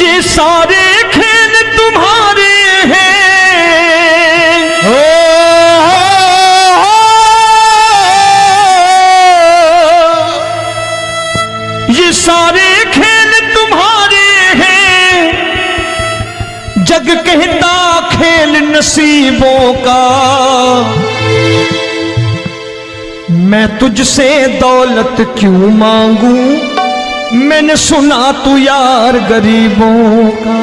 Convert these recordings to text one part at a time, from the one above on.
ये सारे खेल तुम्हारे हैं, ये सारे खेल तुम्हारे हैं, जग कहता खेल नसीबों का। मैं तुझसे दौलत क्यों मांगू, मैंने सुना तू यार गरीबों का।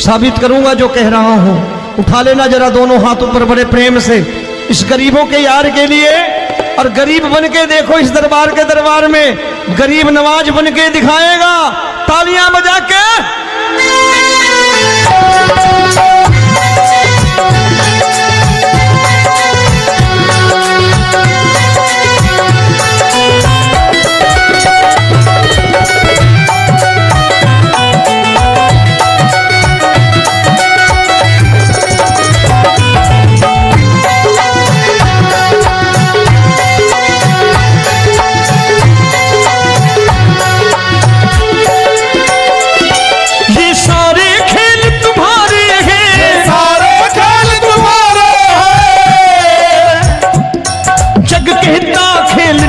साबित करूंगा जो कह रहा हूं। उठा लेना जरा दोनों हाथ ऊपर बड़े प्रेम से इस गरीबों के यार के लिए, और गरीब बन के देखो इस दरबार के दरबार में गरीब नवाज बन के दिखाएगा, तालियां बजा के।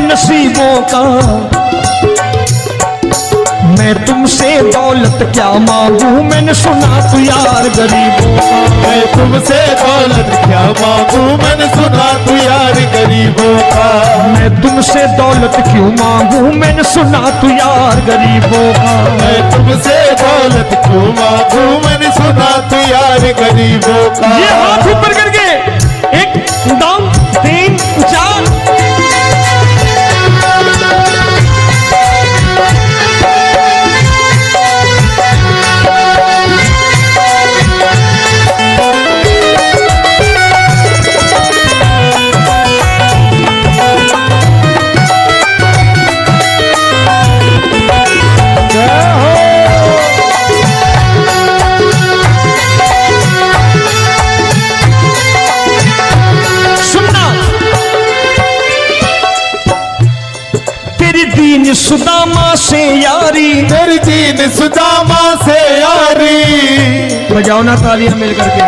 नसीबों का मैं तुमसे दौलत क्या मांगू, मैंने सुना तू यार गरीबों का। मैं तुमसे दौलत क्या मांगू, मैंने सुना तू यार गरीबों का। मैं तुमसे दौलत क्यों मांगू, मैंने सुना तू यार गरीबों का। मैं तुमसे दौलत क्यों मांगू, मैंने सुना तू यार गरीबों का। ये हाथ ऊपर करके 1 2 3 4। सुदामा से यारी, तेरी दीन सुदामा से यारी। बजाओ ना तालियां मिल करके।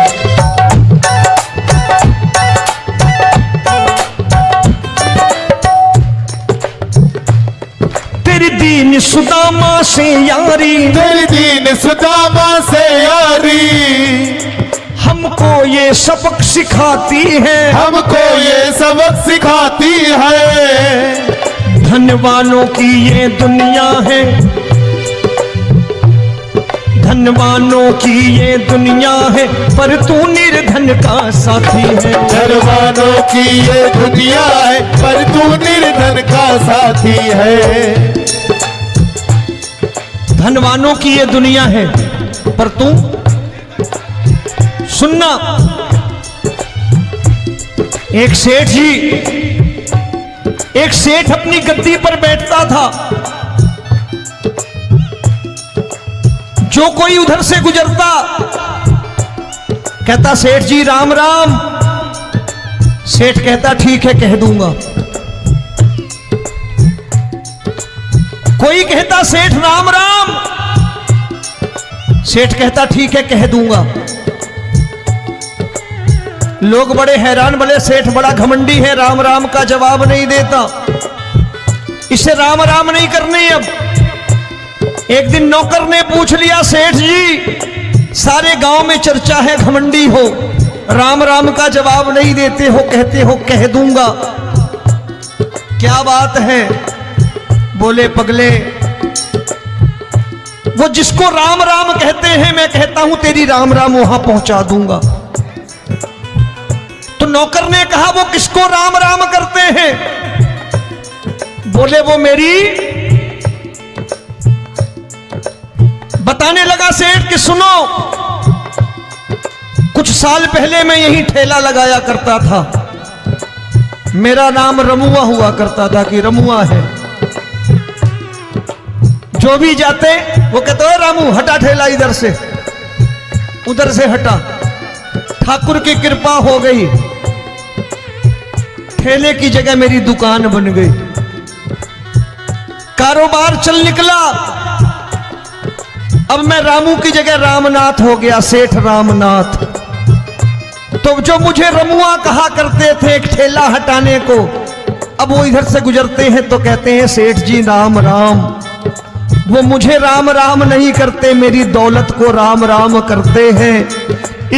तेरी दीन सुदामा से यारी, तेरी दीन सुदामा से यारी। हमको ये सबक सिखाती है, हमको ये सबक सिखाती है। धनवानों की ये दुनिया है, धनवानों की ये दुनिया है, पर तू निर्धन का साथी है। धनवानों की ये दुनिया है, पर तू निर्धन का साथी है। धनवानों की ये दुनिया है, पर तू सुनना। एक सेठ अपनी गद्दी पर बैठता था। जो कोई उधर से गुजरता कहता सेठ जी राम राम। सेठ कहता ठीक है कह दूंगा। कोई कहता सेठ राम राम। सेठ कहता ठीक है कह दूंगा। लोग बड़े हैरान, बोले सेठ बड़ा घमंडी है, राम राम का जवाब नहीं देता, इसे राम राम नहीं करने। अब एक दिन नौकर ने पूछ लिया सेठ जी सारे गांव में चर्चा है घमंडी हो, राम राम का जवाब नहीं देते हो, कहते हो कह दूंगा, क्या बात है? बोले पगले वो जिसको राम राम कहते हैं मैं कहता हूं तेरी राम राम वहां पहुंचा दूंगा। तो नौकर ने कहा वो किसको राम राम करते हैं? बोले वो मेरी। बताने लगा सेठ कि सुनो, कुछ साल पहले मैं यही ठेला लगाया करता था, मेरा नाम रमुआ हुआ करता था कि रमुआ है। जो भी जाते वो कहते हो रामू हटा ठेला इधर से, उधर से हटा। ठाकुर की कृपा हो गई, ठेले की जगह मेरी दुकान बन गई, कारोबार चल निकला। अब मैं रामू की जगह रामनाथ हो गया, सेठ रामनाथ। तो जो मुझे रमुआ कहा करते थे एक ठेला हटाने को, अब वो इधर से गुजरते हैं तो कहते हैं सेठ जी राम राम। वो मुझे राम राम नहीं करते, मेरी दौलत को राम राम करते हैं।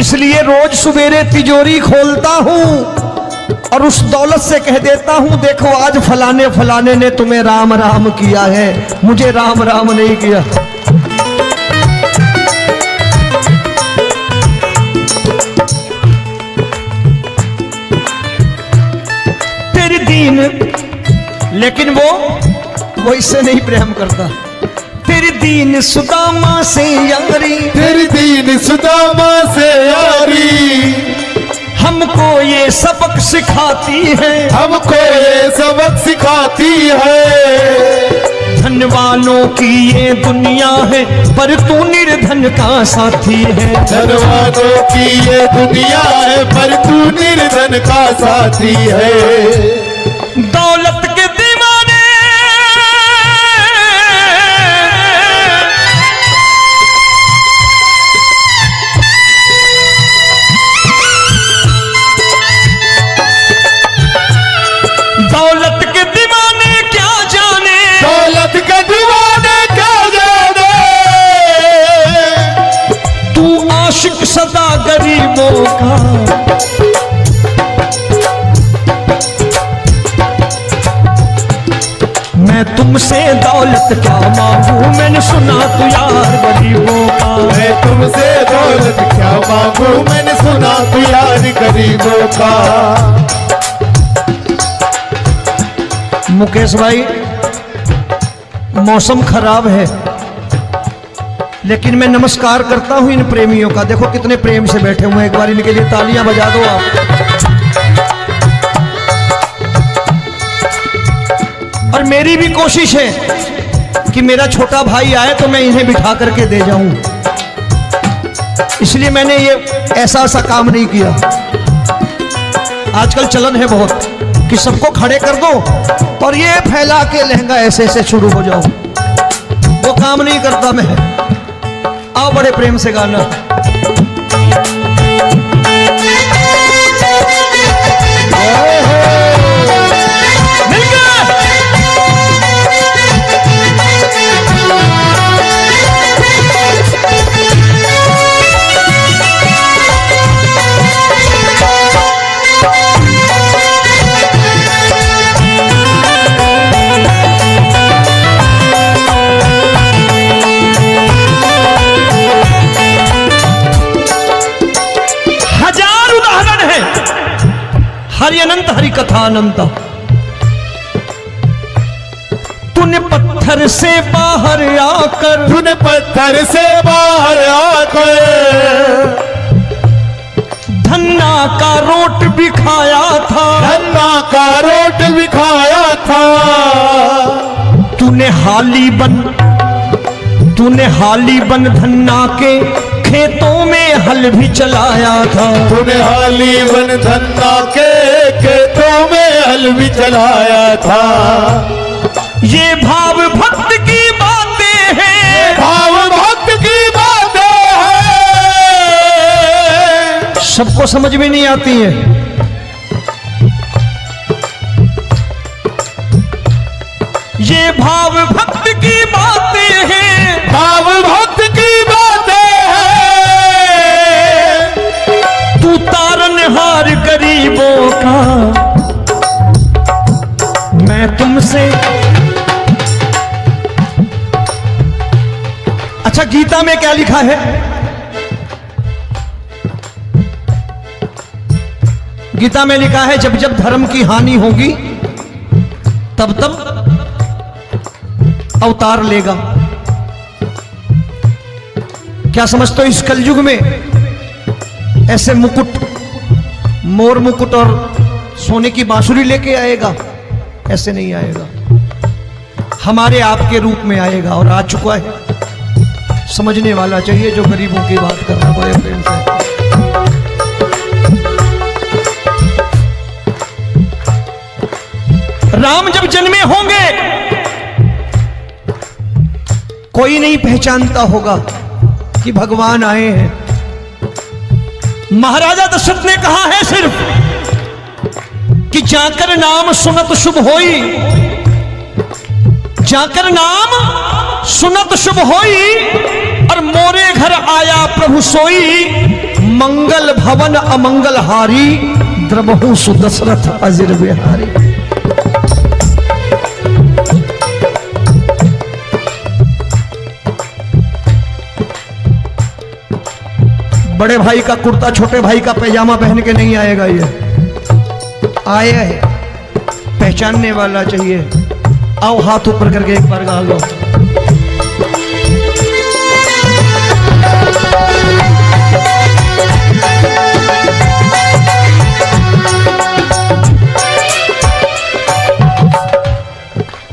इसलिए रोज सवेरे तिजोरी खोलता हूं और उस दौलत से कह देता हूं, देखो आज फलाने फलाने ने तुम्हें राम राम किया है, मुझे राम राम नहीं किया। तेरी दीन, लेकिन वो इससे नहीं प्रेम करता। तेरी दीन सुदामा से यारी, तेरी दीन सुदामा से यारी, हमको ये सबक सिखाती है, हमको ये सबक सिखाती है। धन वालों की ये दुनिया है, पर तू निर्धन का साथी है। धन वालों की ये दुनिया है, पर तू निर्धन का साथी है। दौलत के दीवाने दौलत के दीवाने क्या जाने, दौलत के दीवाने क्या जाने। तू आशिक सदा गरीबों का। मैं तुमसे दौलत क्या मांगू, मैंने सुना तू यार गरीबों का। मैं तुमसे दौलत क्या मांगू, मैंने सुना तू यार गरीबों का। मुकेश भाई, मौसम खराब है, लेकिन मैं नमस्कार करता हूं इन प्रेमियों का। देखो कितने प्रेम से बैठे हुए हैं, एक बार इनके लिए तालियां बजा दो आप। और मेरी भी कोशिश है कि मेरा छोटा भाई आए तो मैं इन्हें बिठा करके दे जाऊं, इसलिए मैंने ये ऐसा काम नहीं किया। आजकल चलन है बहुत कि सबको खड़े कर दो और ये फैला के लहंगा ऐसे ऐसे शुरू हो जाओ, वो काम नहीं करता मैं। आओ बड़े प्रेम से गाना। हरि अनंत हरि कथा अनंत। तूने पत्थर से बाहर आकर, तूने पत्थर से बाहर आकर धन्ना का रोट भी खाया था, धन्ना का रोट भी खाया था। तूने हाली बन धन्ना के खेतों में हल भी चलाया था। तूने हाली बन धन्ना के खेतों में हल भी चलाया था। ये भाव भक्त की बातें हैं, भाव भक्त की बातें हैं। सबको समझ में नहीं आती है। ये भाव भक्त की बातें हैं, भाव भक्त की बातें हैं। तू तारनहार गरीबों का। मैं तुमसे, अच्छा गीता में क्या लिखा है? गीता में लिखा है जब जब धर्म की हानि होगी तब तब अवतार लेगा। क्या समझते हो इस कलयुग में ऐसे मुकुट, मोर मुकुट और सोने की बांसुरी लेके आएगा? ऐसे नहीं आएगा, हमारे आपके रूप में आएगा और आ चुका है। समझने वाला चाहिए जो गरीबों की बात कर रहा है बड़े प्रेम से। राम जब जन्मे होंगे कोई नहीं पहचानता होगा कि भगवान आए हैं। महाराजा दशरथ ने कहा है सिर्फ कि जाकर नाम सुनत शुभ होई, जाकर नाम सुनत शुभ होई, और मोरे घर आया प्रभु सोई, मंगल भवन अमंगल हारी, द्रबहु सुदशरथ अजिर बिहारी। बड़े भाई का कुर्ता छोटे भाई का पैजामा पहन के नहीं आएगा, ये आया है पहचानने वाला चाहिए। आओ हाथ ऊपर करके एक बार गा लो।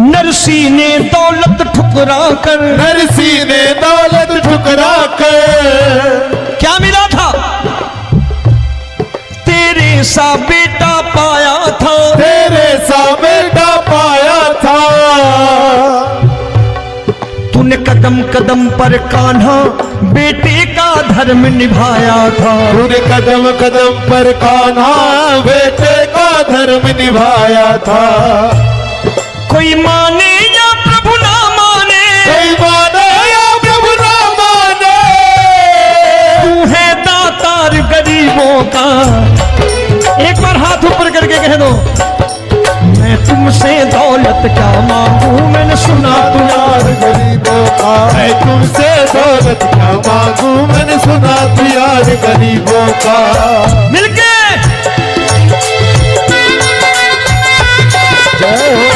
नरसी ने दौलत ठुकरा कर, नरसी ने दौलत ठुकरा कर, क्या मिला था? तेरे सा बेटा पाया था, तेरे सा बेटा पाया था। तूने कदम कदम पर कान्हा बेटे का धर्म निभाया था, तूने कदम कदम पर कान्हा बेटे का धर्म निभाया था। कोई माने या प्रभु ना माने, कोई माने या प्रभु ना माने, तू है दातार गरीबों का। एक बार हाथ ऊपर करके कह दो, मैं तुमसे दौलत क्या मांगू, मैंने सुना तू यार गरीबों का। मैं तुमसे दौलत क्या मांगू, मैंने सुना तू यार गरीबों का। मिलके जय हो।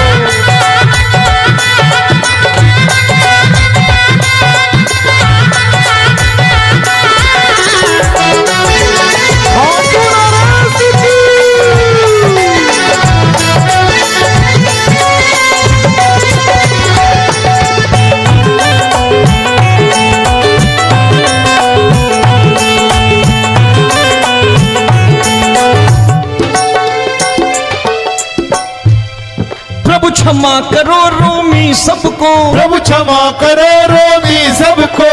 प्रभु क्षमा करो रोमी सबको, प्रभु क्षमा करो रोमी सबको।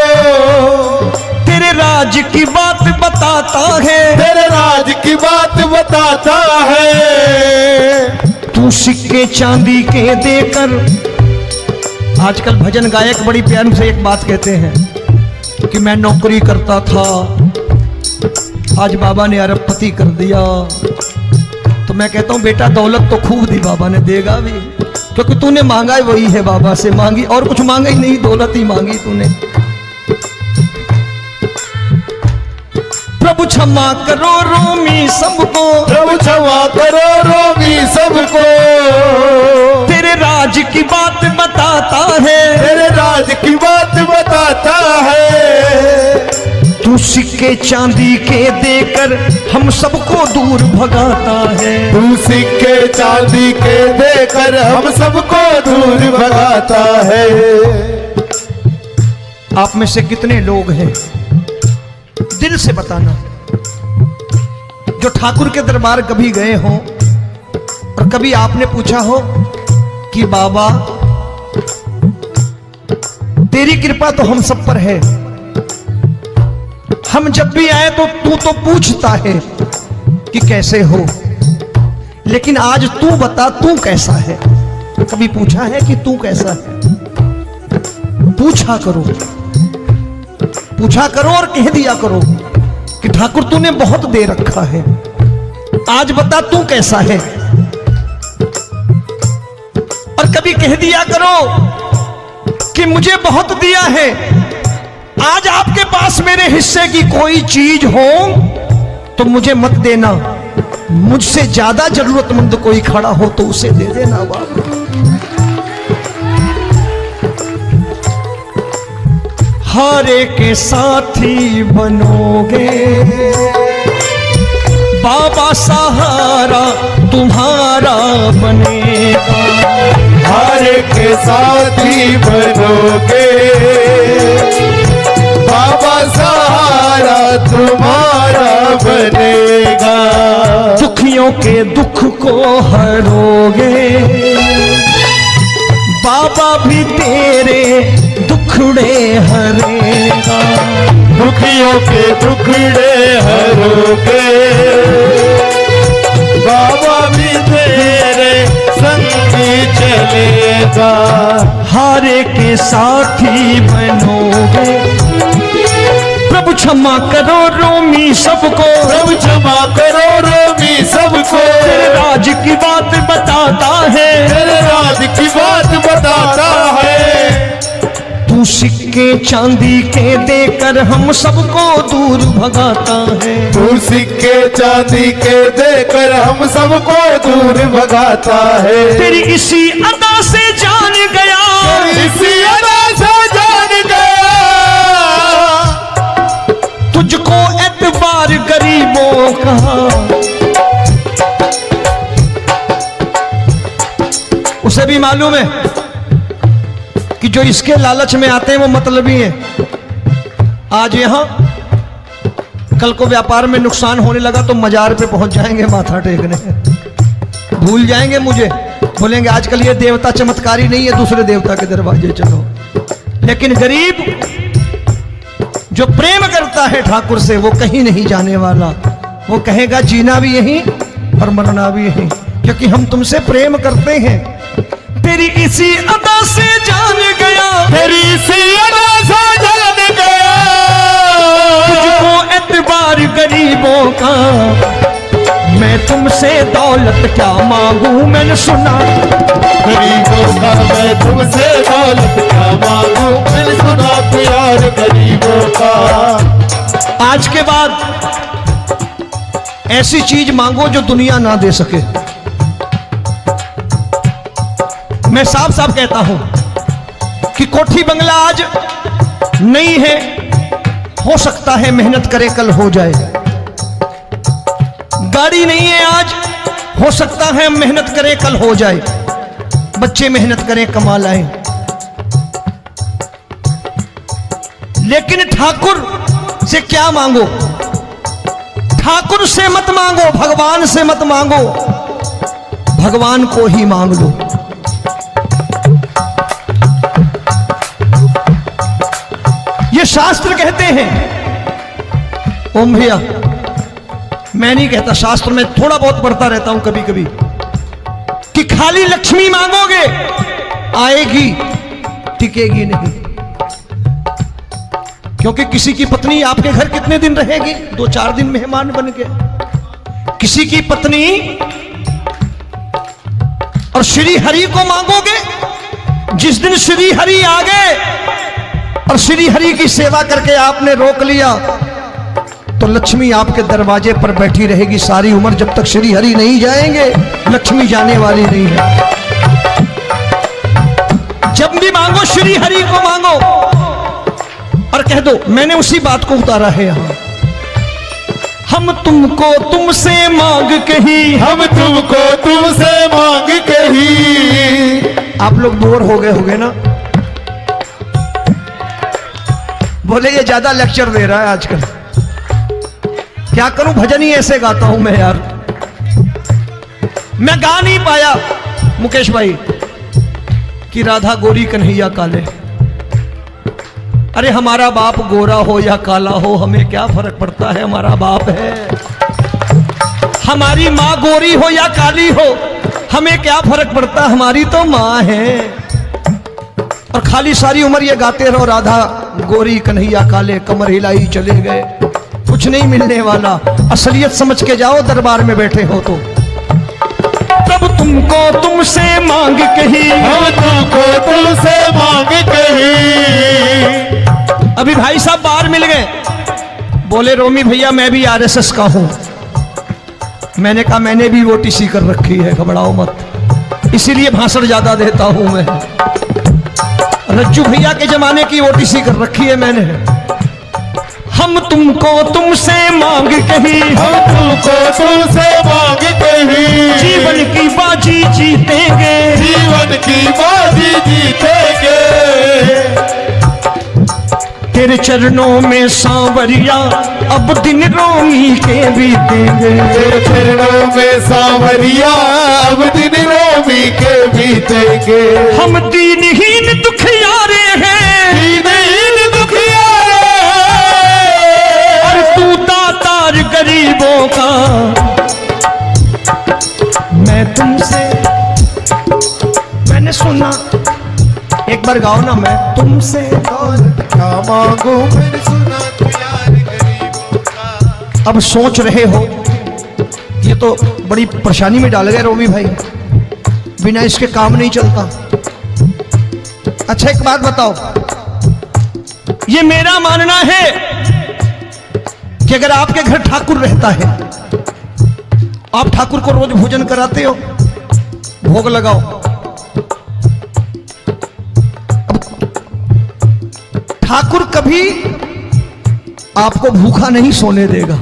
तेरे राज की बात बताता है, तेरे राज की बात बताता है। तू सिक्के चांदी के देकर। आजकल भजन गायक बड़ी प्यार से एक बात कहते हैं कि मैं नौकरी करता था, आज बाबा ने अरबपति कर दिया। तो मैं कहता हूं बेटा दौलत तो खूब दी बाबा ने, देगा भी, क्योंकि तूने मांगा ही वही है, बाबा से मांगी, और कुछ मांगा ही नहीं, दौलत ही मांगी तूने। प्रभु क्षमा करो रोमी सबको, प्रभु क्षमा करो रोमी सबको। तेरे राज की बात बताता है, तेरे राज की बात बताता है। तू सिक्के चांदी के देकर हम सबको दूर भगाता है। तू सिक्के चांदी के देकर हम सबको दूर भगाता है। आप में से कितने लोग हैं, दिल से बताना, जो ठाकुर के दरबार कभी गए हो और कभी आपने पूछा हो कि बाबा तेरी कृपा तो हम सब पर है, हम जब भी आए तो तू तो पूछता है कि कैसे हो, लेकिन आज तू बता तू कैसा है। कभी पूछा है कि तू कैसा है? पूछा करो, पूछा करो और कह दिया करो कि ठाकुर तूने बहुत दे रखा है, आज बता तू कैसा है। और कभी कह दिया करो कि मुझे बहुत दिया है, आज आपके पास मेरे हिस्से की कोई चीज हो तो मुझे मत देना, मुझसे ज्यादा जरूरतमंद कोई खड़ा हो तो उसे दे देना बाबा। हारे के साथी बनोगे बाबा, सहारा तुम्हारा बनेगा। हारे के साथी बनोगे बाबा, सहारा तुम्हारा बनेगा। दुखियों के दुख को हरोगे बाबा भी तेरे दुखड़े हरेगा, दुखियों के दुखड़े हरोगे, बाबा भी तेरे संगी चलेगा। हारे के साथी बनोगे, प्रभु क्षमा करो रोमी सबको, प्रभु क्षमा करो रोमी सबको, तेरे राज की बात बताता है, तेरे राज की बात बताता है। तू सिक्के चांदी के देकर हम सबको दूर भगाता है, तू सिक्के चांदी के देकर हम सबको दूर भगाता है। तेरी इसी अदा से जान गया, इसी अदा से जान गया, तुझको एतबार गरीबों का। उसे भी मालूम है कि जो इसके लालच में आते हैं वो मतलबी हैं। आज यहां कल को व्यापार में नुकसान होने लगा तो मजार पे पहुंच जाएंगे माथा टेकने, भूल जाएंगे मुझे, बोलेंगे आजकल ये देवता चमत्कारी नहीं है, दूसरे देवता के दरवाजे चलो। लेकिन गरीब जो प्रेम करता है ठाकुर से वो कहीं नहीं जाने वाला, वो कहेगा जीना भी यहीं और मरना भी यहीं, क्योंकि हम तुमसे प्रेम करते हैं। तेरी इसी अदा से जान गया, तेरी इसी अदा से जान गया, तुझको एतबार गरीबों का। मैं तुमसे दौलत क्या मांगू, मैंने सुना गरीबों का। मैं तुमसे दौलत क्या मांगू, मैंने सुना प्यार गरीबों का। आज के बाद ऐसी चीज मांगो जो दुनिया ना दे सके। मैं साफ साफ कहता हूं कि कोठी बंगला आज नहीं है, हो सकता है मेहनत करे कल हो जाए। गाड़ी नहीं है आज, हो सकता है मेहनत करे कल हो जाए। बच्चे मेहनत करें कमा लाएं, लेकिन ठाकुर से क्या मांगो? ठाकुर से मत मांगो, भगवान से मत मांगो, भगवान को ही मांग लो। ये शास्त्र कहते हैं, ओम भैया मैं नहीं कहता, शास्त्र में थोड़ा बहुत पढ़ता रहता हूं कभी कभी, कि खाली लक्ष्मी मांगोगे आएगी, टिकेगी नहीं। क्योंकि किसी की पत्नी आपके घर कितने दिन रहेगी? 2-4 दिन मेहमान बन के। किसी की पत्नी और श्री हरि को मांगोगे, जिस दिन श्री हरि आ गए और श्री हरि की सेवा करके आपने रोक लिया तो लक्ष्मी आपके दरवाजे पर बैठी रहेगी सारी उम्र। जब तक श्री हरि नहीं जाएंगे लक्ष्मी जाने वाली नहीं है। जब भी मांगो श्री हरि को मांगो और कह दो मैंने उसी बात को उतारा है यहां। हम तुमको तुमसे मांग कही, हम तुमको तुमसे मांग कही। आप लोग बोर हो गए होंगे ना, बोले ये ज्यादा लेक्चर दे रहा है आजकल। क्या करूं, भजन ही ऐसे गाता हूं मैं यार। मैं गा नहीं पाया मुकेश भाई कि राधा गोरी कन्हैया काले। अरे हमारा बाप गोरा हो या काला हो हमें क्या फर्क पड़ता है, हमारा बाप है। हमारी माँ गोरी हो या काली हो हमें क्या फर्क पड़ता, हमारी तो माँ है। और खाली सारी उम्र ये गाते रहो राधा गोरी कन्हैया काले, कमर हिलाई चले गए, कुछ नहीं मिलने वाला। असलियत समझ के जाओ दरबार में बैठे हो तो। तब तुमको तुमसे मांग कही, हम तुमको तुमसे मांग कही। अभी भाई साहब बाहर मिल गए, बोले रोमी भैया मैं भी आरएसएस का हूं। मैंने कहा मैंने भी ओटीसी कर रखी है, घबराओ मत, इसीलिए भाषण ज्यादा देता हूं मैं। रज्जू भैया के जमाने की ओटीसी कर रखी है मैंने। हम तुमको तुमसे मांग कही, हम तुमको तुमसे मांग कही। जीवन की बाजी जीतेंगे, जीवन की बाजी जीतेंगे। तेरे चरणों में सांवरिया अब दिन रोमी के बीतेंगे। तेरे चरणों में सांवरिया अब दिन रोमी के बीतेंगे। हम दीनहीन दुखियारे हैं, एक बार गाओ ना, मैं तुमसे दौलत क्या मांगू मैंने सुना तू यार गरीबों का। अब सोच रहे हो ये तो बड़ी परेशानी में डाल गए रोमी भाई, बिना इसके काम नहीं चलता। अच्छा एक बात बताओ, ये मेरा मानना है कि अगर आपके घर ठाकुर रहता है, आप ठाकुर को रोज भोजन कराते हो, भोग लगाओ, ठाकुर कभी आपको भूखा नहीं सोने देगा।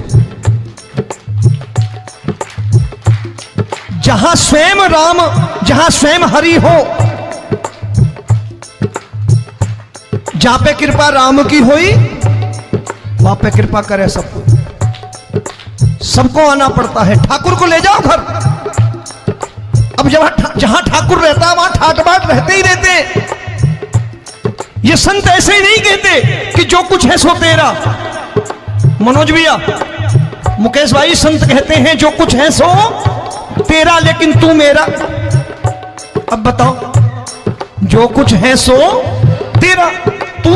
जहां स्वयं राम, जहां स्वयं हरि हो, जहां पे कृपा राम की होई वहां पे कृपा करे सबको। सबको आना पड़ता है, ठाकुर को ले जाओ घर। अब जहां ठाकुर रहता है वहां ठाट बाट रहते ही रहते। ये संत ऐसे ही नहीं कहते कि जो कुछ है सो तेरा। मनोज भैया, मुकेश भाई, संत कहते हैं जो कुछ है सो तेरा लेकिन तू मेरा। अब बताओ, जो कुछ है सो तेरा, तू।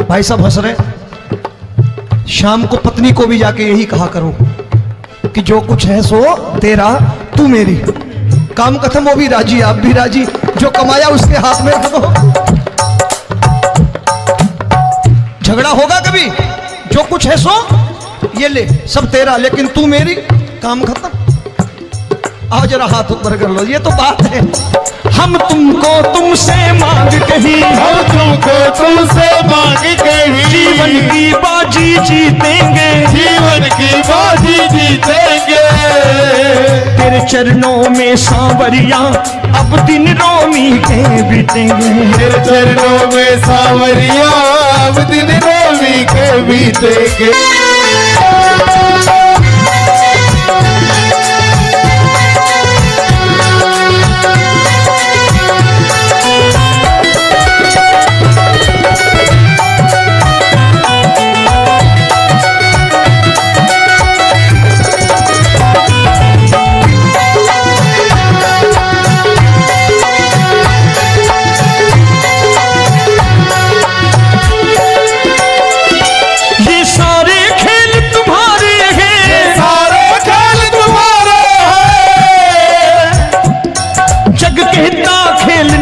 भाई साहब हंस रहे। शाम को पत्नी को भी जाके यही कहा करो कि जो कुछ है सो तेरा, तू मेरी। काम खत्म, वो भी राजी, आप भी राजी। जो कमाया उसके हाथ में रख दो। झगड़ा होगा कभी? जो कुछ है सो ये ले, सब तेरा लेकिन तू मेरी। काम खत्म। आओ जरा हाथ ऊपर कर लो, ये तो बात है। हम तुमको तुमसे मांग कहीं, हम तुमको तुमसे मांग कहीं, जीवन की बाजी जीतेंगे, जीवन की बाजी जीतेंगे। तेरे चरणों में सांवरिया अब दिन रोमी के बीतेंगे। तेरे चरणों में सांवरिया अब दिन रोमी के बीतेंगे।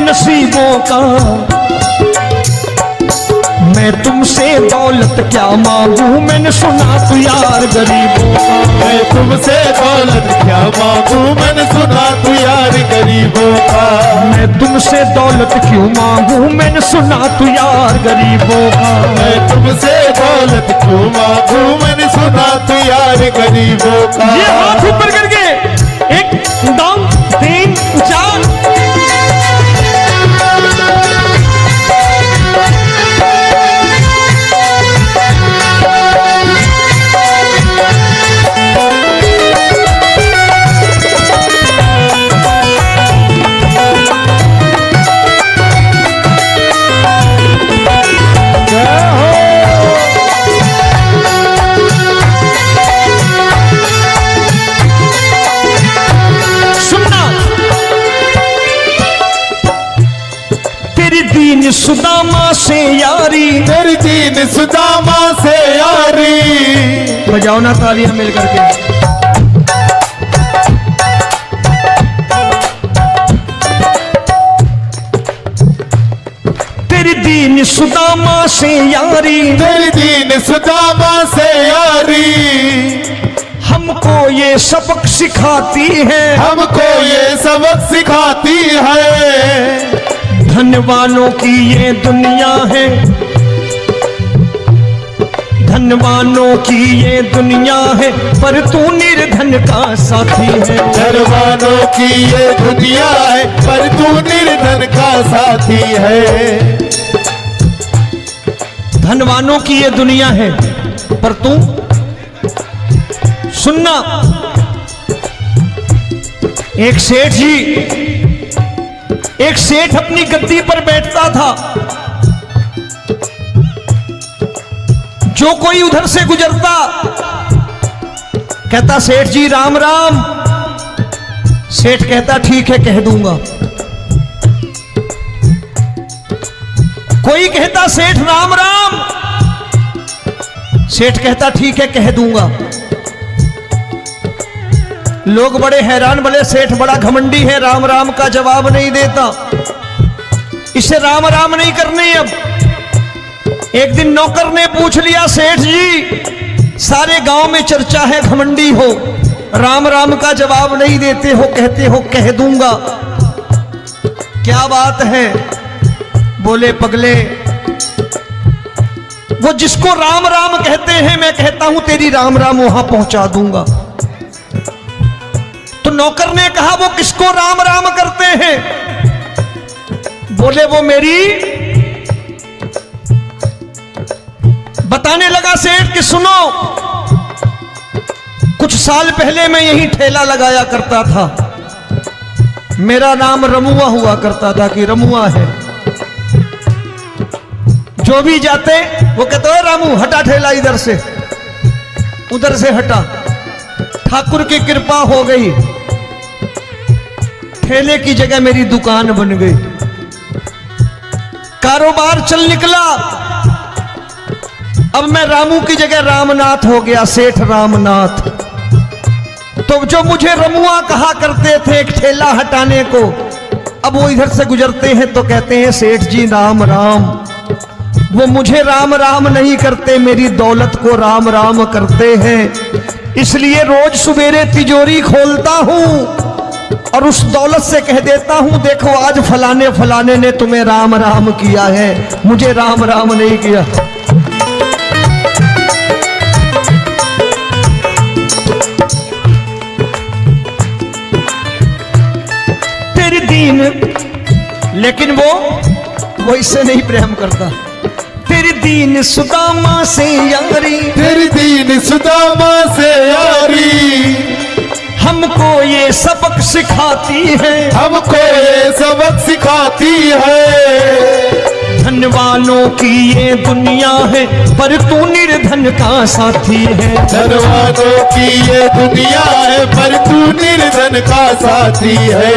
नसीबों का मैं तुमसे दौलत क्या मांगू, मैंने सुना तू यार गरीबों का। मैं तुमसे दौलत क्या मांगू, मैंने सुना तू यार गरीबों का। मैं तुमसे दौलत क्यों मांगू, मैंने सुना तू यार गरीबों का। मैं तुमसे दौलत क्यों मांगू, मैंने सुना तू यार गरीबों का। ये हाथ ऊपर करके एक दो तीन चार। दीन सुदामा से यारी, तेरी दीन सुदामा से यारी। बजाओ ना तालियां मिल करके। तेरी दीन सुदामा से यारी, तेरी दीन सुदामा से यारी। हमको ये सबक सिखाती है, हमको ये सबक सिखाती है। धनवानों की ये दुनिया है, धनवानों की ये दुनिया है, पर तू निर्धन का साथी है। धनवानों की ये दुनिया है, पर तू निर्धन का साथी है। धनवानों की ये दुनिया है, पर तू सुनना। एक सेठ जी, एक सेठ अपनी गद्दी पर बैठता था। जो कोई उधर से गुजरता कहता सेठ जी राम राम। सेठ कहता ठीक है कह दूंगा। कोई कहता सेठ राम राम, सेठ कहता ठीक है कह दूंगा। लोग बड़े हैरान, बोले सेठ बड़ा घमंडी है, राम राम का जवाब नहीं देता, इसे राम राम नहीं करने। अब एक दिन नौकर ने पूछ लिया, सेठ जी सारे गांव में चर्चा है घमंडी हो, राम राम का जवाब नहीं देते हो, कहते हो कह दूंगा, क्या बात है? बोले पगले, वो जिसको राम राम कहते हैं मैं कहता हूं तेरी राम राम वहां पहुंचा दूंगा। तो नौकर ने कहा वो किसको राम राम करते हैं? बोले वो मेरी, बताने लगा सेठ कि सुनो, कुछ साल पहले मैं यही ठेला लगाया करता था, मेरा नाम रमुआ हुआ करता था कि रमुआ है। जो भी जाते वो कहते हो रामू हटा ठेला इधर से, उधर से हटा। ठाकुर की कृपा हो गई, ठेले की जगह मेरी दुकान बन गई, कारोबार चल निकला। अब मैं रामू की जगह रामनाथ हो गया, सेठ रामनाथ। तो जो मुझे रमुआ कहा करते थे एक ठेला हटाने को, अब वो इधर से गुजरते हैं तो कहते हैं सेठ जी राम राम। वो मुझे राम राम नहीं करते, मेरी दौलत को राम राम करते हैं। इसलिए रोज सवेरे तिजोरी खोलता हूं और उस दौलत से कह देता हूं देखो आज फलाने फलाने ने तुम्हें राम राम किया है, मुझे राम राम नहीं किया। तेरी दीन, लेकिन वो इससे नहीं प्रेम करता। तेरी दीन सुदामा से यारी, तेरी दीन सुदामा से यारी, हमको ये सबक सिखाती है, हमको ये सबक सिखाती है। धन वालों की ये दुनिया है पर तू निर्धन का साथी है। धन वालों की ये दुनिया है पर तू निर्धन का साथी है।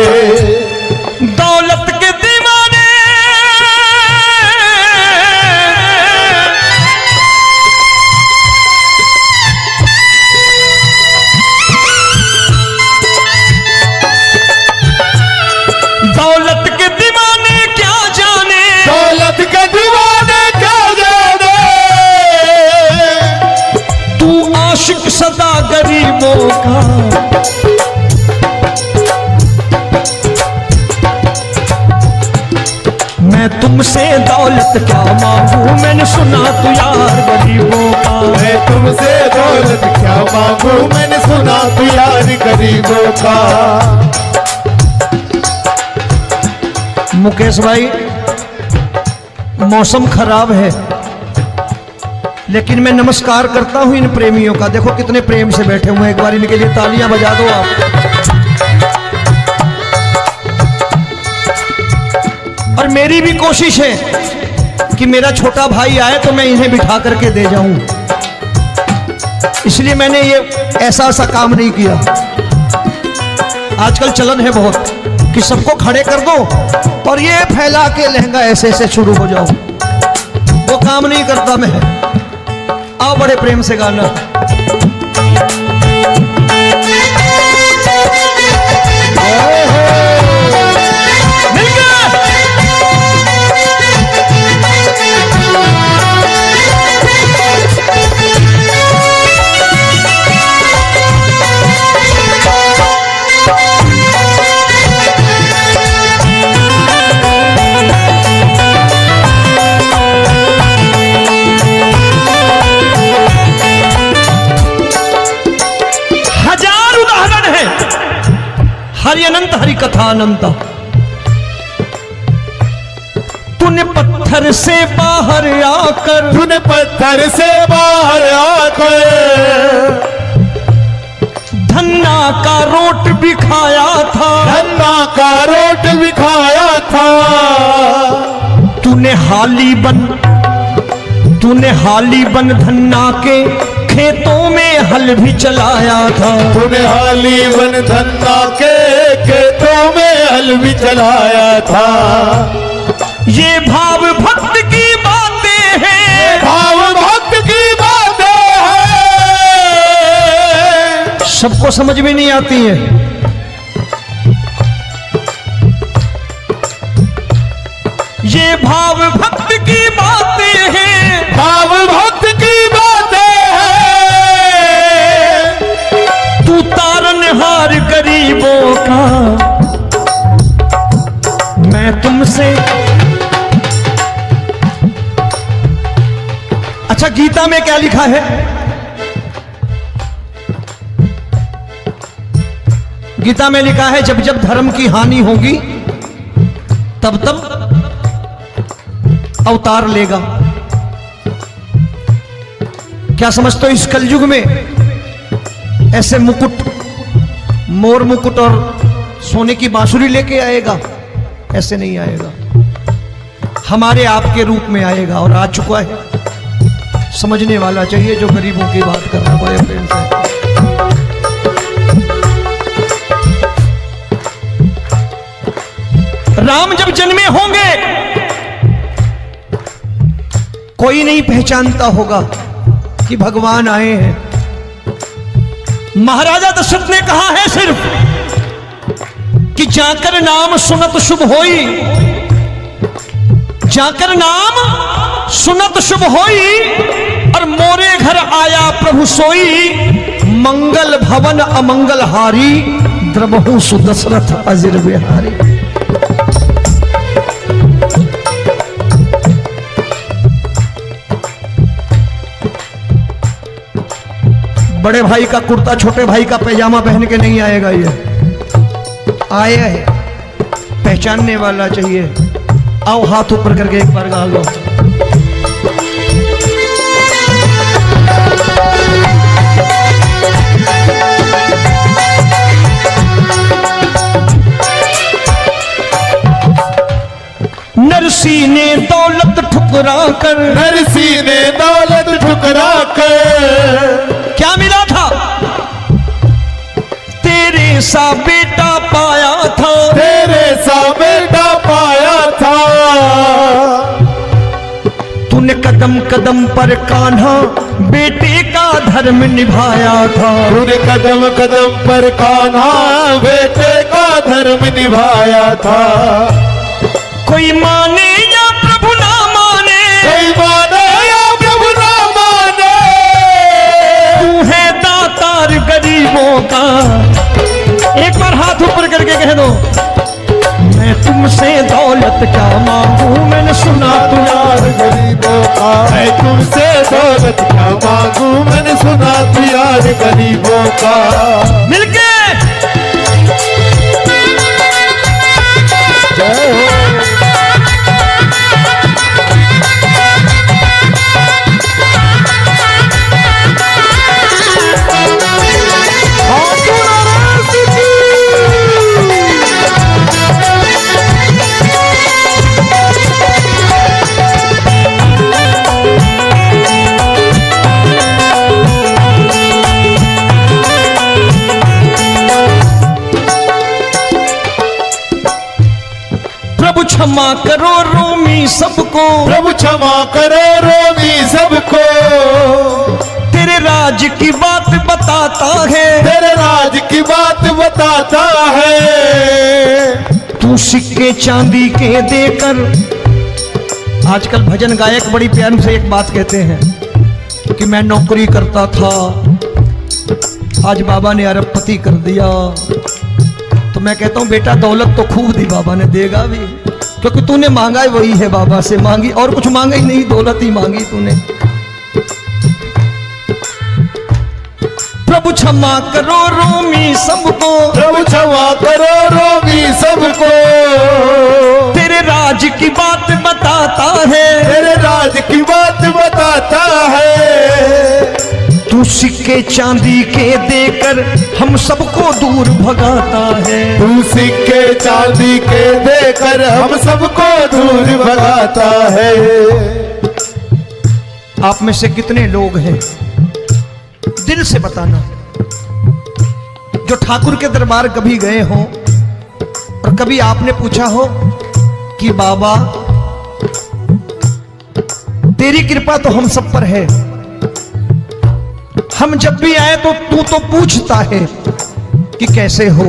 दौलत के दीवाने दौलत के दीवाने क्या जाने, दौलत के दीवाने क्या जाने, तू आशिक सदा गरीबों का। मैं तुमसे दौलत क्या मांगू, मैंने सुना तू यार गरीबों का। मैं तुमसे दौलत क्या मांगू, मैंने सुना तू यार गरीबों का। मुकेश भाई मौसम खराब है, लेकिन मैं नमस्कार करता हूं इन प्रेमियों का। देखो कितने प्रेम से बैठे हुए हैं, एक बार इनके लिए तालियां बजा दो आप। और मेरी भी कोशिश है कि मेरा छोटा भाई आए तो मैं इन्हें बिठा करके दे जाऊं, इसलिए मैंने ये ऐसा काम नहीं किया। आजकल चलन है बहुत कि सबको खड़े कर दो और ये फैला के लहंगा ऐसे ऐसे शुरू हो जाओ, वो काम नहीं करता मैं। आओ बड़े प्रेम से गाना। हरि अनंत हरि कथा अनंत। तूने पत्थर से बाहर आकर, तूने पत्थर से बाहर आकर धन्ना का रोट भी खाया था, धन्ना का रोट भी खाया था। तूने हाली बन धन्ना के खेतों में हल भी चलाया था। तूने हाली बन धन्ना के खेतों में हल भी चलाया था। ये भाव भक्त की आपको समझ में नहीं आती है। ये भाव भक्त की बातें हैं, भाव भक्त की बातें हैं, तू तारनहार गरीबों का। मैं तुमसे, अच्छा गीता में क्या लिखा है? गीता में लिखा है जब जब धर्म की हानि होगी तब तब अवतार लेगा। क्या समझते हो? इस कलयुग में ऐसे मुकुट, मोर मुकुट और सोने की बांसुरी लेके आएगा? ऐसे नहीं आएगा, हमारे आपके रूप में आएगा और आ चुका है। समझने वाला चाहिए जो गरीबों की बात करना बड़े प्रेम से। राम जब जन्मे होंगे कोई नहीं पहचानता होगा कि भगवान आए हैं। महाराजा दशरथ ने कहा है सिर्फ कि जाकर नाम सुनत शुभ होई, जाकर नाम सुनत शुभ होई, और मोरे घर आया प्रभु सोई, मंगल भवन अमंगल हारी, द्रबहु सुदशरथ अजिर बिहारी। बड़े भाई का कुर्ता छोटे भाई का पैजामा पहन के नहीं आएगा, ये आया है, पहचानने वाला चाहिए। आओ हाथ ऊपर करके एक बार गा लो। नरसी ने दौलत ठुकरा कर, नरसी ने दौलत ठुकरा कर, क्या मिला था? तेरे सा बेटा पाया था, तेरे सा बेटा पाया था। तूने कदम कदम पर कान्हा बेटे का धर्म निभाया था, तूने कदम कदम पर कान्हा बेटे का धर्म निभाया था। कोई माने या प्रभु ना माने, कोई माने या प्रभु ना माने, तू है दातार गरीबों का। एक बार हाथ ऊपर करके कह दो, मैं तुमसे दौलत क्या मांगू, मैंने सुना तू यार गरीबों का। मैं तुमसे दौलत क्या मांगू, मैंने सुना तू यार गरीबों का। मिलके जय हो। क्षमा करो रोमी सबको, प्रभु क्षमा करो रोमी सबको। तेरे राज की बात बताता है, तेरे राज की बात बताता है। तू सिक्के चांदी के देकर, आजकल भजन गायक बड़ी प्यार से एक बात कहते हैं कि मैं नौकरी करता था, आज बाबा ने अरबपति कर दिया। तो मैं कहता हूं बेटा दौलत तो खूब दी बाबा ने, देगा भी, क्योंकि तूने मांगा ही वही है, बाबा से मांगी और कुछ मांगा ही नहीं, दौलत ही मांगी तूने। प्रभु क्षमा करो रोमी सबको, प्रभु क्षमा करो रोमी सबको। तेरे राज की बात बताता है, तेरे राज की बात बताता है। तू सिक्के चांदी के देकर हम सबको दूर भगाता है, तू सिक्के चांदी के देकर हम सबको दूर भगाता है। आप में से कितने लोग हैं, दिल से बताना, जो ठाकुर के दरबार कभी गए हो और कभी आपने पूछा हो कि बाबा तेरी कृपा तो हम सब पर है, हम जब भी आए तो तू तो पूछता है कि कैसे हो,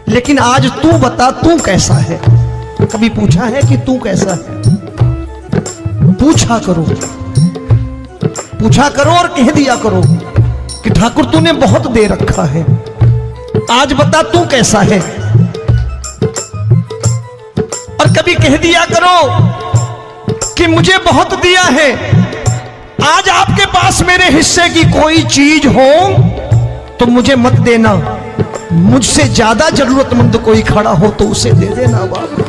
लेकिन आज तू बता तू कैसा है। कभी पूछा है कि तू कैसा है? पूछा करो और कह दिया करो कि ठाकुर तूने बहुत दे रखा है, आज बता तू कैसा है। और कभी कह दिया करो कि मुझे बहुत दिया है, आज आपके पास मेरे हिस्से की कोई चीज हो तो मुझे मत देना, मुझसे ज्यादा जरूरतमंद कोई खड़ा हो तो उसे दे देना बाबा।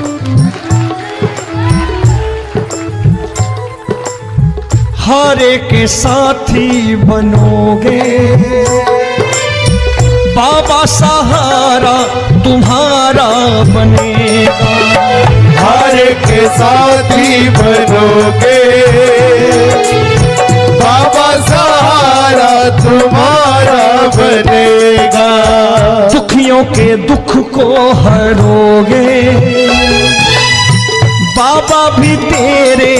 हारे के साथी बनोगे बाबा, सहारा तुम्हारा बनेगा। हारे के साथी बनोगे बाबा, सहारा तुम्हारा बनेगा। दुखियों के दुख को हरोगे बाबा, भी तेरे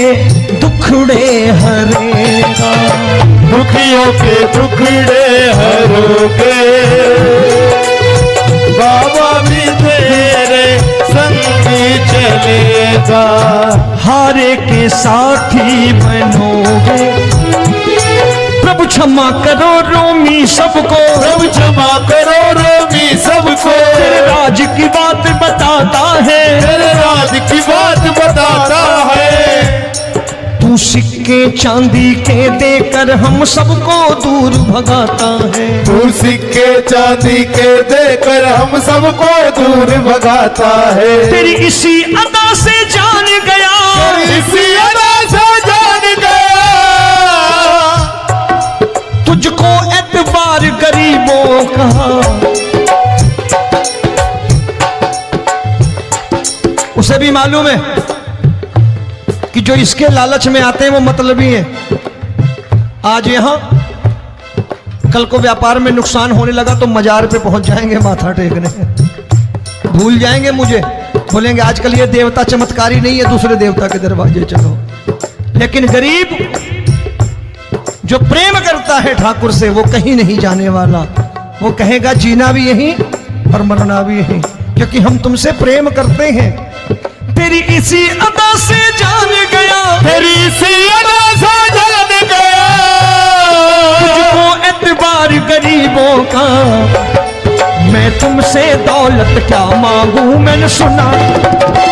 दुखड़े हरेगा। दुखियों के दुखड़े हरोगे बाबा, भी तेरे संगी चलेगा। हारे के साथी बनोगे, प्रभु क्षमा करो रोमी सबको, प्रभु क्षमा करो रोमी सबको। तेरे राज की बात बताता है, तेरे राज की बात बताता है। तू सिक्के चांदी के देकर हम सबको दूर भगाता है। तू सिक्के चांदी के देकर हम सबको दूर भगाता है। तेरी इसी अदा से जान गया, तेरी इसी अदा से जान गया। तुझको एतबार गरीबों का, उसे भी मालूम है कि जो इसके लालच में आते हैं वो मतलबी हैं। आज यहां कल को व्यापार में नुकसान होने लगा तो मजार पे पहुंच जाएंगे माथा टेकने, भूल जाएंगे मुझे, बोलेंगे आजकल ये देवता चमत्कारी नहीं है, दूसरे देवता के दरवाजे चलो। लेकिन गरीब जो प्रेम करता है ठाकुर से वो कहीं नहीं जाने वाला, वो कहेगा जीना भी यहीं और मरना भी यहीं, क्योंकि हम तुमसे प्रेम करते हैं। तेरी इसी अदा से जान गया, तेरी इसी अदा से जान गया। तुझको एतबार गरीबों का, मैं तुमसे दौलत क्या मांगू, मैंने सुना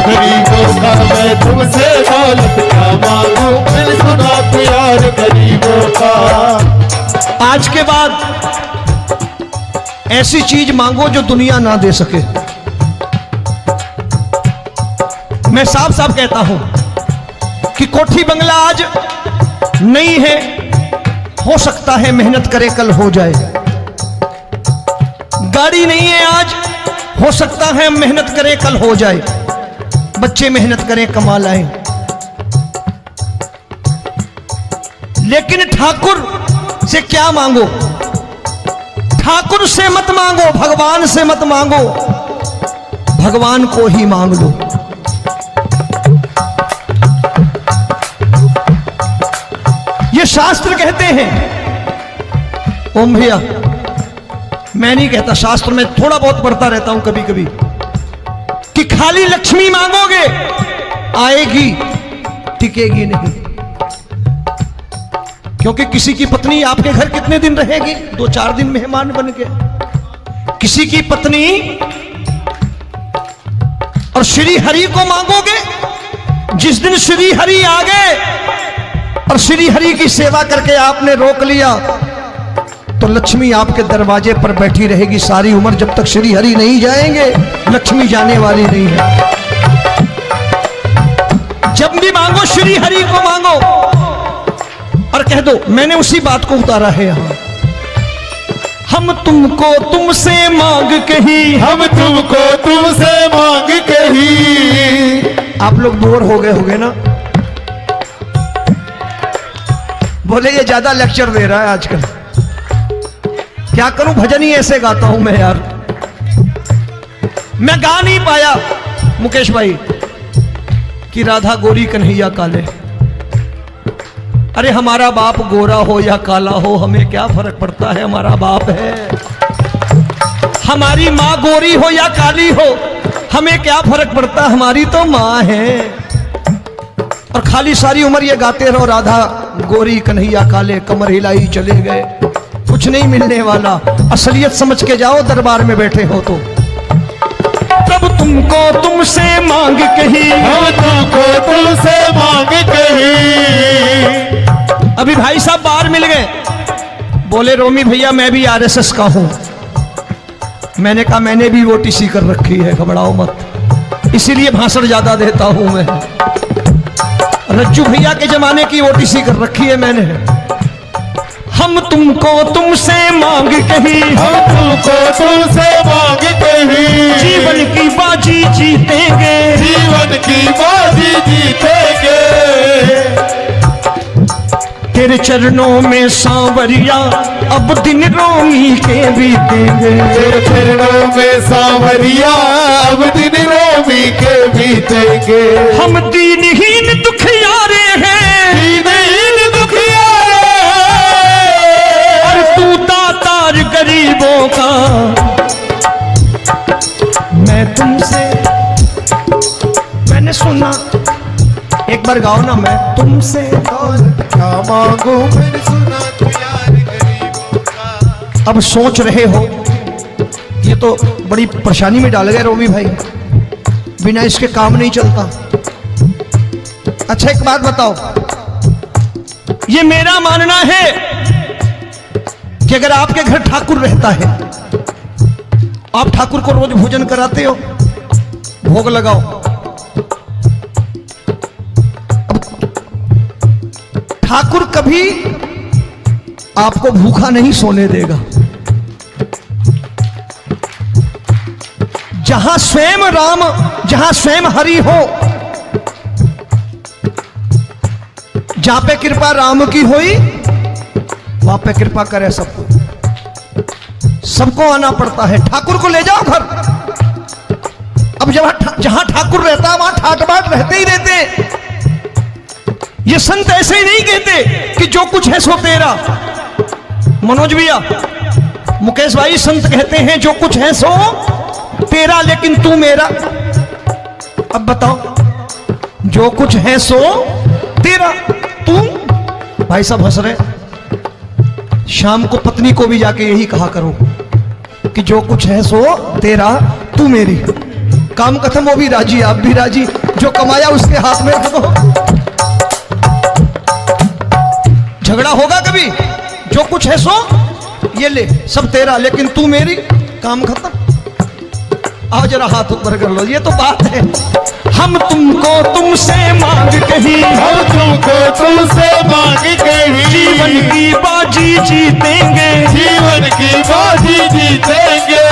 गरीबों का मैं तुमसे दौलत क्या मांगू, मैंने सुना प्यार गरीबों का। आज के बाद ऐसी चीज मांगो जो दुनिया ना दे सके। मैं साफ साफ कहता हूं कि कोठी बंगला आज नहीं है, हो सकता है मेहनत करे कल हो जाए। गाड़ी नहीं है आज, हो सकता है मेहनत करें कल हो जाए। बच्चे मेहनत करें कमा लाएं, लेकिन ठाकुर से क्या मांगो? ठाकुर से मत मांगो, भगवान से मत मांगो, भगवान को ही मांग लो। ये शास्त्र कहते हैं, ओम भैया मैं नहीं कहता, शास्त्र में थोड़ा बहुत पढ़ता रहता हूं कभी कभी, कि खाली लक्ष्मी मांगोगे आएगी, टिकेगी नहीं। क्योंकि किसी की पत्नी आपके घर कितने दिन रहेगी? 2-4 दिन मेहमान बन के। किसी की पत्नी और श्री हरि को मांगोगे, जिस दिन श्री हरि आ गए और श्री हरि की सेवा करके आपने रोक लिया तो लक्ष्मी आपके दरवाजे पर बैठी रहेगी सारी उम्र, जब तक श्री हरि नहीं जाएंगे लक्ष्मी जाने वाली नहीं है। जब भी मांगो श्री हरि को मांगो और कह दो मैंने उसी बात को उतारा है यहां, हम तुमको तुमसे मांग कही, हम तुमको तुमसे मांग कही। आप लोग बोर हो गए होंगे ना, बोले ये ज्यादा लेक्चर दे रहा है आजकल। क्या करूं, भजन ही ऐसे गाता हूं मैं यार। मैं गा नहीं पाया मुकेश भाई कि राधा गोरी कन्हैया काले। अरे हमारा बाप गोरा हो या काला हो हमें क्या फर्क पड़ता है, हमारा बाप है। हमारी माँ गोरी हो या काली हो, हमें क्या फर्क पड़ता, हमारी तो माँ है। और खाली सारी उम्र ये गाते रहो, राधा गोरी कन्हैया काले, कमर हिलाई चले गए, कुछ नहीं मिलने वाला। असलियत समझ के जाओ, दरबार में बैठे हो तो। तब तुमको तुमसे मांग कही, हम तुमको तुमसे मांग कही। अभी भाई साहब बाहर मिल गए, बोले रोमी भैया मैं भी आरएसएस का हूं। मैंने कहा मैंने भी ओटीसी कर रखी है, घबराओ मत, इसीलिए भाषण ज्यादा देता हूं मैं। रज्जू भैया के जमाने की ओटीसी कर रखी है मैंने। हम तुमको तुमसे मांग कही, हम तुमको तुमसे मांग कही। जीवन की बाजी जीतेंगे, जीवन की बाजी जीतेंगे। तेरे चरणों में सांवरिया अब दिन रोमी के बीतेंगे। तेरे चरणों में सांवरिया अब दिन रोमी के बीतेंगे। हम दीनहीन दुखियारे हैं, दीनहीन दुखियारे और तू दातार गरीबों का। मैं तुमसे, मैंने सुना, एक बार गाओ ना, मैं तुमसे दौलत क्या मांगू, मैंने सुना तू यार गरीबों का। अब सोच रहे हो, ये तो बड़ी परेशानी में डाल गए रोमी भाई, बिना इसके काम नहीं चलता। अच्छा एक बात बताओ, ये मेरा मानना है कि अगर आपके घर ठाकुर रहता है, आप ठाकुर को रोज भोजन कराते हो, भोग लगाओ, ठाकुर कभी आपको भूखा नहीं सोने देगा। जहां स्वयं राम, जहां स्वयं हरि हो, जहां पे कृपा राम की हुई, वहां पे कृपा करे सबको। सबको आना पड़ता है, ठाकुर को ले जाओ घर। अब जहां ठाकुर रहता है वहां ठाट बाट रहते ही रहते। ये संत ऐसे ही नहीं कहते कि जो कुछ है सो तेरा। मनोज भैया, मुकेश भाई, संत कहते हैं जो कुछ है सो तेरा, लेकिन तू मेरा। अब बताओ, जो कुछ है सो तेरा, तू। भाई साहब हंस रहे। शाम को पत्नी को भी जाके यही कहा करो कि जो कुछ है सो तेरा, तू मेरी। काम खत्म, वो भी राजी, आप भी राजी, जो कमाया उसके हाथ में रख दो। झगड़ा होगा कभी, जो कुछ है सो ये ले, सब तेरा, लेकिन तू मेरी, काम खत्म। आओ जरा हाथ ऊपर कर लो, ये तो बात है। हम तुमको तुमसे मांग कही, हम तुमको तुमसे मांग कही। जीवन की बाजी जीतेंगे, जीवन की बाजी जीतेंगे।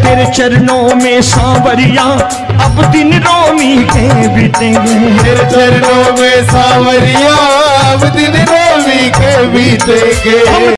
तेरे चरणों में सांवरिया अब दिन रोमी के बीतेंगे। तेरे चरणों में सांवरिया अब दिन रोमी के बीतेंगे।